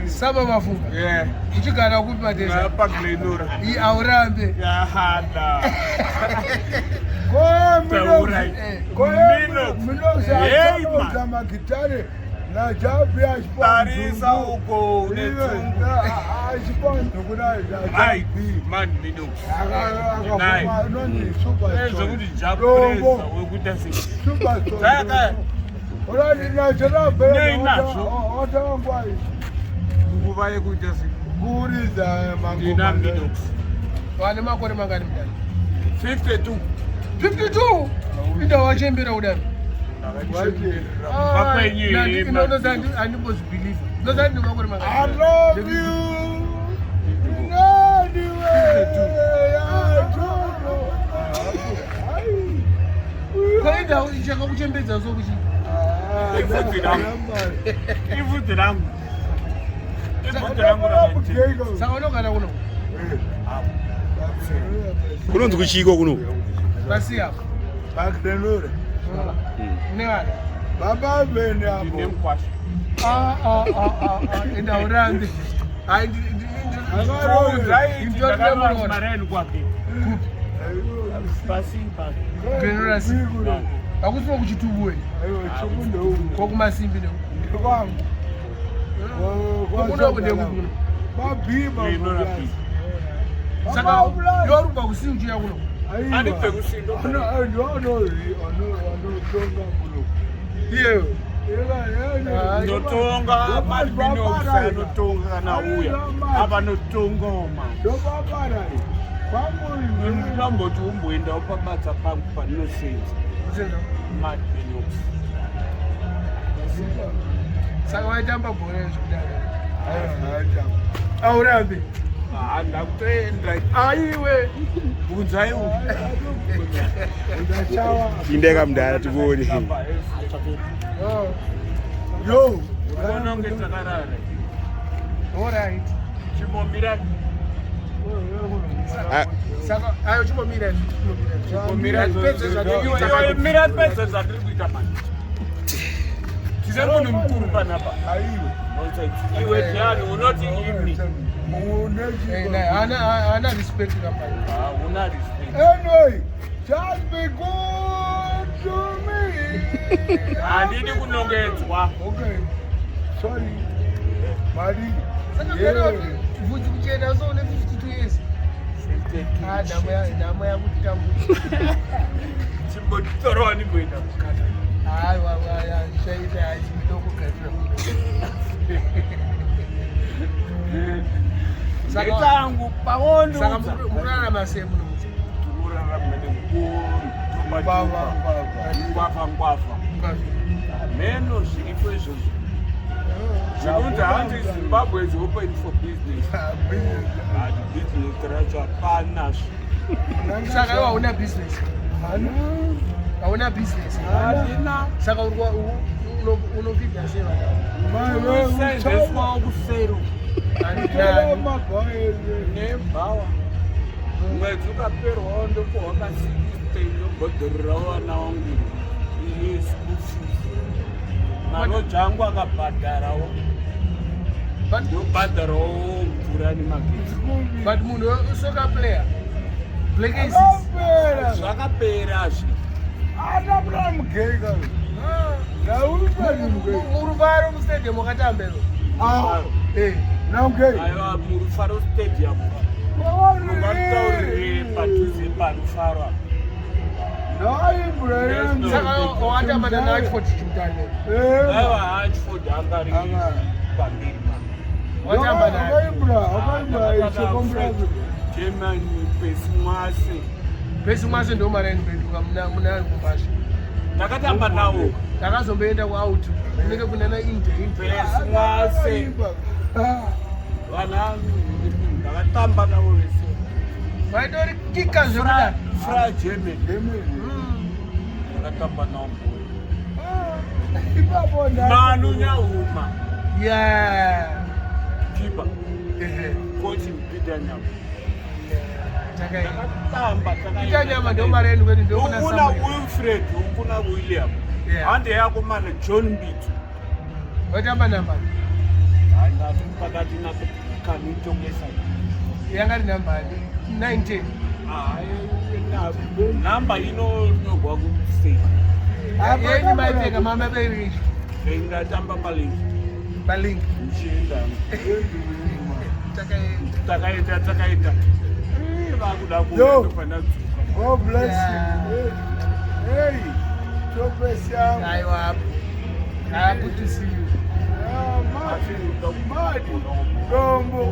Saba mafuta. Yeah. Uchigara kupi matesa. Pa Glen Norah. I aurambe. Ya hada. Minox kama kitare na jabi ashpo. Tarisa uko netunga. Ashpo kuna Ai, man Minox. Nani super. Zokuti jabreza wekutasi. Super. Saka. Roddie na jana bele. Ota ngwai. Nguva yekutasi. Kuriza Ndina Minox. Wale makore mangani mdani. 52. 52. Ida wachembera udani. Papa yenyewe. No, no, I don't believe. No, that no makore mangani. I love you. No, you. Kaida uchaka kuchembeza so kuchi. Ifuti rangu. Saka unogana kuno. Kunonzi kuchiko kuno. Basi hapo. Glen Norah. Newala. Baba bene hapo. Enda urambe. Ai Glen Norah si. Akusima kuchitubuwe. Kwa kumasimbi ndo. Kwangu. Kuno bude kuno. Babima. Saka yoruba kusinju ya kuno. Ani pekusindo. No. Iyo. Notonga Magribhi notonga kana uya. Aba notongoma. Ndobabara. Kwangu Ndamboti umboenda upabata pangu panosenza. Zendo. Magribhi. Saka waitamba bhora zvekudaro. Ayo. Aurambe. Ndakutenda. Aiwe. Bunzaiwo. Ndachawa. Indeka mdala tibone. Yo. Kononge takarare. All right. Chimomira. Saka ayo chimomira. Chimomira pesa zvadai. Mira pesa zvadai kuita manje. Tisembo nomukuru panapa. Aiwe. Iwe jani unoti imni. Ana respect kampani. Una respect. Anyway, just be good to me. Andini kunongedzwa. Okay. Sorry. Mari. Saka pero vudzi kuchena so une 52 years. Damu ya kutamu. Chimbotorwa ni kuenda kukata. Ya shaida ajidoko katira. Saka paondo. Saka murara masemu nomuti. Murara mene ngwafa. Meno zviripo izvozvo. Zvinonzi hanzi Zimbabwe is open for business. Business structure panash. Saka iwa una business. Hauna business. Handina. Saka unopinda seva. Senzeswa kusero. Nebhawa. Mwedzi ukaperwa ndopo wakasikistendo bhodhoro rawana wangu. Iye school fees. Manojangu akabhadharawo. Ndobhadharawo mvura nemagetsi. But munhu soka player. Black zvakapera zvi. Ana mna mgega. Na Muruvaro mustadium wakatambero. Na mgega. Aiwa Murufaro stadium. Ungataurire padhuze parufaro. Saka watamba na Hartford chimutane. Aiwa Hartford angari pamberi pa. Watamba na Akaibra isekombra. Germany Pesi mwase ndo mara ndipenduka muna kumbasha. Ndakatamba nawo. Ndakazomboenda ku-out. Kunenge kunana India. Pesi mwase. Vana ndakatamba nawo vese. Vaitori kika zvekuda. Fra Germany. Ndakatamba nawo. Manu nyauma. Yeah. Kipa. Coach Peter Nyama. Peter Nyama ndo mareni wedu ndo kuna Ukuna Wilfred, ukuna William. Ande yako mana John Mbitu. Watamba namba. Anda pakati na Kanito ngesa. Yanga namba 19. Namba ino nogwa ku state. Yeye maipeka mama baby. Inga tamba palingi. Balingi. Mshinda. Takaenda. Takaenda. Yo. God bless you. Hey. So precious. Happy to see you. Mad. Gombo.